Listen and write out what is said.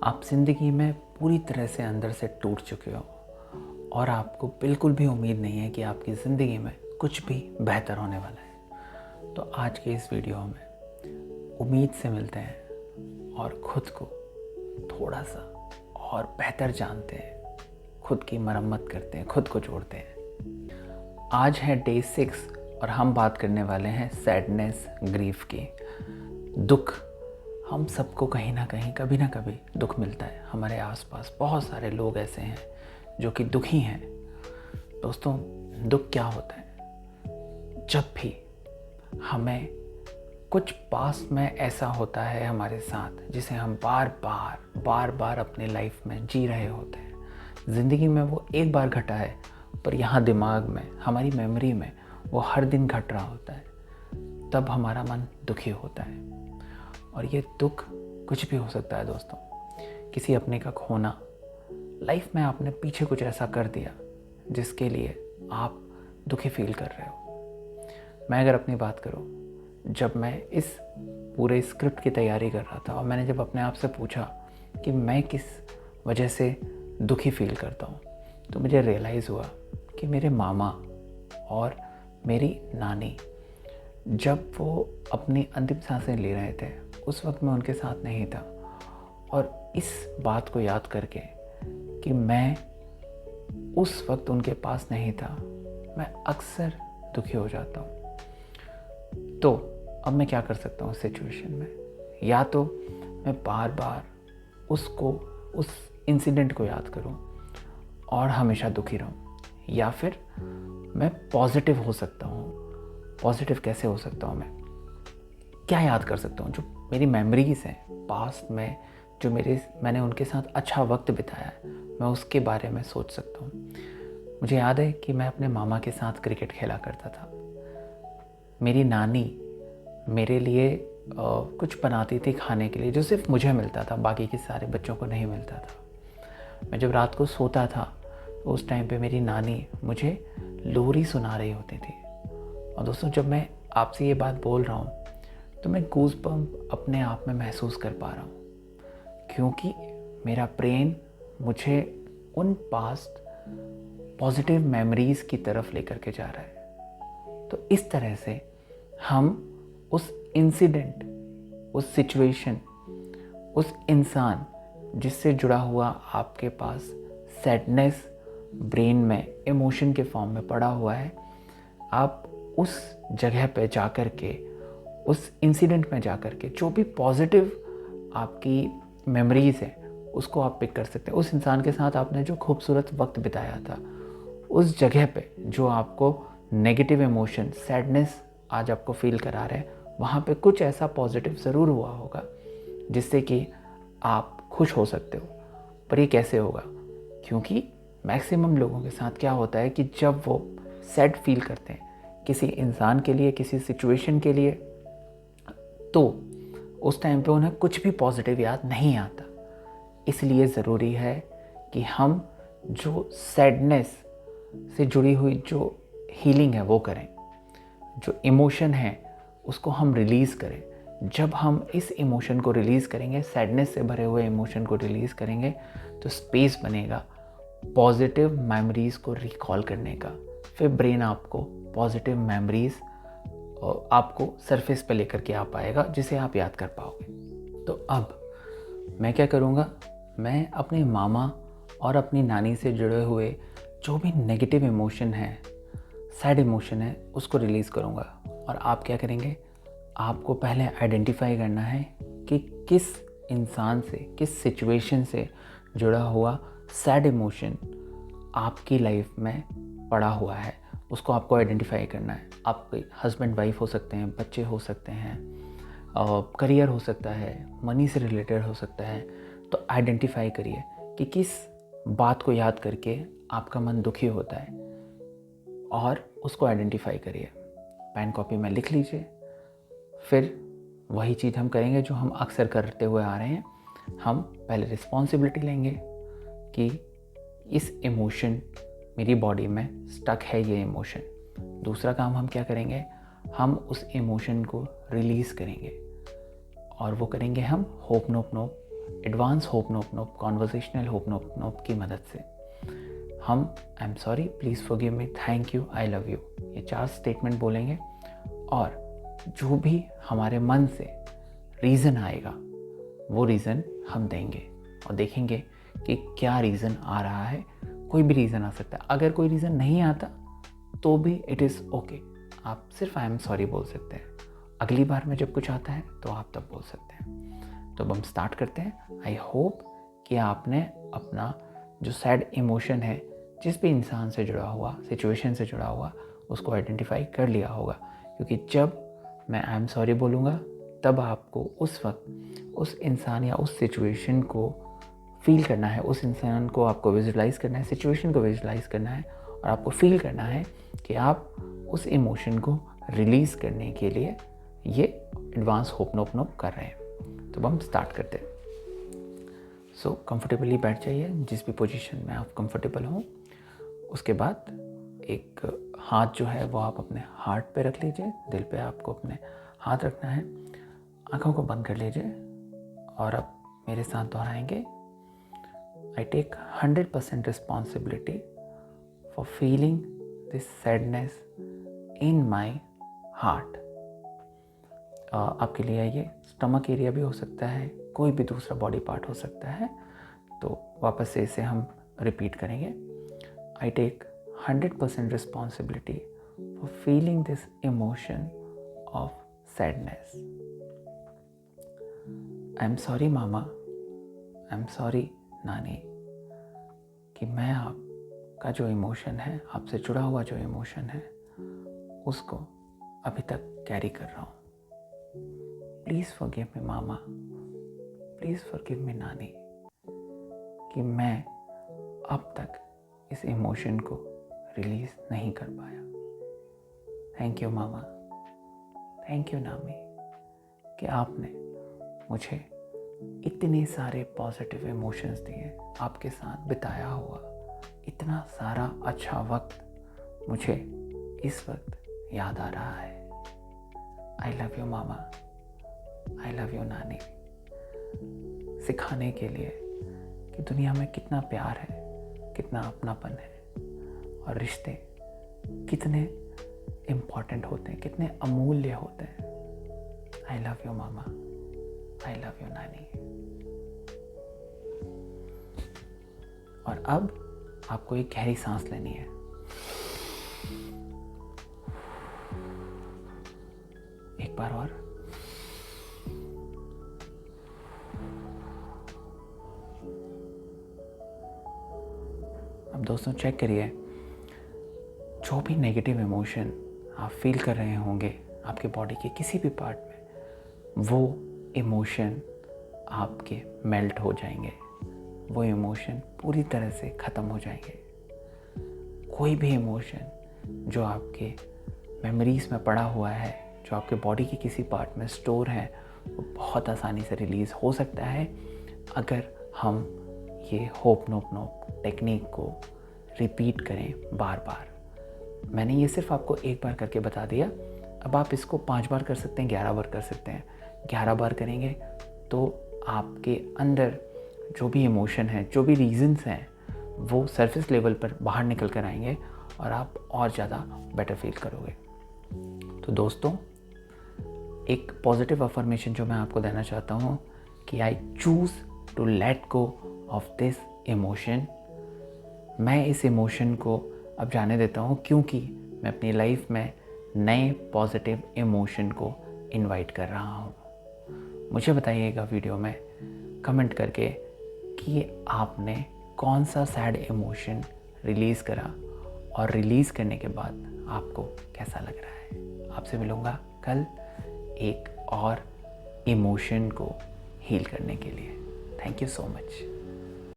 आप ज़िंदगी में पूरी तरह से अंदर से टूट चुके हो और आपको बिल्कुल भी उम्मीद नहीं है कि आपकी ज़िंदगी में कुछ भी बेहतर होने वाला है। तो आज के इस वीडियो में उम्मीद से मिलते हैं और ख़ुद को थोड़ा सा और बेहतर जानते हैं, खुद की मरम्मत करते हैं, खुद को जोड़ते हैं। आज है डे 6 और हम बात करने वाले हैं सैडनेस, ग्रीफ की। दुख, हम सबको कहीं ना कहीं कभी ना कभी दुख मिलता है। हमारे आसपास बहुत सारे लोग ऐसे हैं जो कि दुखी हैं। दोस्तों, दुख क्या होता है? जब भी हमें कुछ पास में ऐसा होता है हमारे साथ जिसे हम बार बार अपने लाइफ में जी रहे होते हैं। ज़िंदगी में वो एक बार घटा है, पर यहाँ दिमाग में, हमारी मेमोरी में वो हर दिन घट रहा होता है। तब हमारा मन दुखी होता है। और ये दुख कुछ भी हो सकता है दोस्तों। किसी अपने का खोना, लाइफ में आपने पीछे कुछ ऐसा कर दिया जिसके लिए आप दुखी फील कर रहे हो। मैं अगर अपनी बात करूं, जब मैं इस पूरे स्क्रिप्ट की तैयारी कर रहा था और मैंने जब अपने आप से पूछा कि मैं किस वजह से दुखी फील करता हूं, तो मुझे रियलाइज़ हुआ कि मेरे मामा और मेरी नानी, जब वो अपनी अंतिम सांसें ले रहे थे, उस वक्त मैं उनके साथ नहीं था। और इस बात को याद करके कि मैं उस वक्त उनके पास नहीं था, मैं अक्सर दुखी हो जाता हूँ। तो अब मैं क्या कर सकता हूँ उस सिचुएशन में? या तो मैं बार बार उस इंसिडेंट को याद करूँ और हमेशा दुखी रहूँ, या फिर मैं पॉजिटिव हो सकता हूँ। पॉजिटिव कैसे हो सकता हूँ? मैं क्या याद कर सकता हूँ? जो मेरी मेमोरीज़ हैं पास्ट में, जो मैंने उनके साथ अच्छा वक्त बिताया है, मैं उसके बारे में सोच सकता हूँ। मुझे याद है कि मैं अपने मामा के साथ क्रिकेट खेला करता था। मेरी नानी मेरे लिए कुछ बनाती थी खाने के लिए, जो सिर्फ मुझे मिलता था, बाकी के सारे बच्चों को नहीं मिलता था। मैं जब रात को सोता था तो उस टाइम पे मेरी नानी मुझे लोरी सुना रही होती थी। और दोस्तों, जब मैं आपसे ये बात बोल रहा हूँ तो मैं गूज़बम्प अपने आप में महसूस कर पा रहा हूँ, क्योंकि मेरा ब्रेन मुझे उन पास्ट पॉजिटिव मेमोरीज़ की तरफ लेकर के जा रहा है। तो इस तरह से हम उस इंसिडेंट, उस सिचुएशन, उस इंसान जिससे जुड़ा हुआ आपके पास सैडनेस ब्रेन में इमोशन के फॉर्म में पड़ा हुआ है, आप उस जगह पे जा कर के, उस इंसिडेंट में जा कर के जो भी पॉजिटिव आपकी मेमोरीज़ है उसको आप पिक कर सकते हैं। उस इंसान के साथ आपने जो खूबसूरत वक्त बिताया था, उस जगह पे जो आपको नेगेटिव इमोशन, सैडनेस आज आपको फील करा रहे हैं, वहाँ पे कुछ ऐसा पॉजिटिव ज़रूर हुआ होगा जिससे कि आप खुश हो सकते हो। पर ये कैसे होगा? क्योंकि मैक्सिमम लोगों के साथ क्या होता है कि जब वो सैड फील करते हैं किसी इंसान के लिए, किसी सिचुएशन के लिए, तो उस टाइम पे उन्हें कुछ भी पॉजिटिव याद नहीं आता। इसलिए ज़रूरी है कि हम जो सैडनेस से जुड़ी हुई जो हीलिंग है वो करें, जो इमोशन है उसको हम रिलीज़ करें। जब हम इस इमोशन को रिलीज़ करेंगे, सैडनेस से भरे हुए इमोशन को रिलीज़ करेंगे, तो स्पेस बनेगा पॉजिटिव मेमोरीज़ को रिकॉल करने का। फिर ब्रेन आपको पॉजिटिव मेमोरीज़ आपको सरफेस पे लेकर के आ पाएगा, जिसे आप याद कर पाओगे। तो अब मैं क्या करूँगा? मैं अपने मामा और अपनी नानी से जुड़े हुए जो भी नेगेटिव इमोशन है, सैड इमोशन है, उसको रिलीज़ करूँगा। और आप क्या करेंगे? आपको पहले आइडेंटिफाई करना है कि किस इंसान से, किस सिचुएशन से जुड़ा हुआ सैड इमोशन आपकी लाइफ में पड़ा हुआ है, उसको आपको आइडेंटिफाई करना है। आपके हस्बैंड वाइफ हो सकते हैं, बच्चे हो सकते हैं, करियर हो सकता है, मनी से रिलेटेड हो सकता है। तो आइडेंटिफाई करिए कि किस बात को याद करके आपका मन दुखी होता है, और उसको आइडेंटिफाई करिए। पेन कॉपी में लिख लीजिए। फिर वही चीज़ हम करेंगे जो हम अक्सर करते हुए आ रहे हैं। हम पहले रिस्पॉन्सिबिलिटी लेंगे कि इस इमोशन, मेरी बॉडी में स्टक है ये इमोशन। दूसरा काम हम क्या करेंगे? हम उस इमोशन को रिलीज़ करेंगे, और वो करेंगे हम होपनोपनोप एडवांस होपनोप कॉन्वर्सेशनल होपनोप की मदद से हम I am sorry, please forgive me, thank you, I love you, ये 4 स्टेटमेंट बोलेंगे और जो भी हमारे मन से रीज़न आएगा वो रीज़न हम देंगे और देखेंगे कि क्या रीज़न आ रहा है। कोई भी रीज़न आ सकता है। अगर कोई रीज़न नहीं आता तो भी इट इज़ ओके, आप सिर्फ आई एम सॉरी बोल सकते हैं। अगली बार में जब कुछ आता है तो आप तब बोल सकते हैं। तो अब हम स्टार्ट करते हैं। आई होप कि आपने अपना जो सैड इमोशन है, जिस भी इंसान से जुड़ा हुआ, सिचुएशन से जुड़ा हुआ, उसको आइडेंटिफाई कर लिया होगा, क्योंकि जब मैं आई एम सॉरी बोलूँगा तब आपको उस वक्त उस इंसान या उस सिचुएशन को फील करना है, उस इंसान को आपको विजुलाइज़ करना है, सिचुएशन को विजुलाइज़ करना है और आपको फील करना है कि आप उस इमोशन को रिलीज़ करने के लिए ये एडवांस होपनोप कर रहे हैं। तो हम स्टार्ट करते हैं। सो कंफर्टेबली बैठ जाइए, जिस भी पोजीशन में आप कंफर्टेबल हों। उसके बाद एक हाथ जो है वो आप अपने हार्ट पे रख लीजिए, दिल पे आपको अपने हाथ रखना है। आँखों को बंद कर लीजिए और अब मेरे साथ दोहराएंगे। I take 100% responsibility for feeling this sadness in my heart. आपके लिए ये स्टमक एरिया भी हो सकता है, कोई भी दूसरा बॉडी पार्ट हो सकता है। तो वापस से इसे हम रिपीट करेंगे। I take 100% responsibility for feeling this emotion of sadness. I'm sorry mama, I'm sorry नानी, कि मैं आपका जो इमोशन है, आपसे जुड़ा हुआ जो इमोशन है, उसको अभी तक कैरी कर रहा हूँ। Please forgive me mama, please forgive me नानी, कि मैं अब तक इस इमोशन को रिलीज़ नहीं कर पाया। Thank you mama, thank you नानी, कि आपने मुझे इतने सारे पॉजिटिव इमोशंस दिए, आपके साथ बिताया हुआ इतना सारा अच्छा वक्त मुझे इस वक्त याद आ रहा है। I love you mama, I love you नानी, सिखाने के लिए कि दुनिया में कितना प्यार है, कितना अपनापन है और रिश्ते कितने इम्पॉर्टेंट होते हैं, कितने अमूल्य होते हैं। I love you mama, I love you नानी। और अब आपको एक गहरी सांस लेनी है। एक बार और। अब दोस्तों चेक करिए, जो भी नेगेटिव इमोशन आप फील कर रहे होंगे आपके बॉडी के किसी भी पार्ट में, वो इमोशन आपके मेल्ट हो जाएंगे, वो इमोशन पूरी तरह से ख़त्म हो जाएंगे। कोई भी इमोशन जो आपके मेमोरीज़ में पड़ा हुआ है, जो आपके बॉडी के किसी पार्ट में स्टोर है, वो बहुत आसानी से रिलीज़ हो सकता है अगर हम ये होपनोप टेक्निक को रिपीट करें बार बार। मैंने ये सिर्फ आपको एक बार करके बता दिया, अब आप इसको 5 बार कर सकते हैं, 11 बार कर सकते हैं। 11 बार करेंगे तो आपके अंदर जो भी इमोशन है, जो भी रीजंस हैं, वो सरफेस लेवल पर बाहर निकल कर आएंगे और आप और ज़्यादा बेटर फील करोगे। तो दोस्तों, एक पॉजिटिव अफर्मेशन जो मैं आपको देना चाहता हूँ कि I choose to let go of this emotion. मैं इस इमोशन को अब जाने देता हूँ, क्योंकि मैं अपनी लाइफ में नए पॉजिटिव इमोशन को इनवाइट कर रहा हूँ। मुझे बताइएगा वीडियो में कमेंट करके कि आपने कौन सा सैड इमोशन रिलीज़ करा और रिलीज़ करने के बाद आपको कैसा लग रहा है। आपसे मिलूँगा कल एक और इमोशन को हील करने के लिए। Thank you so much.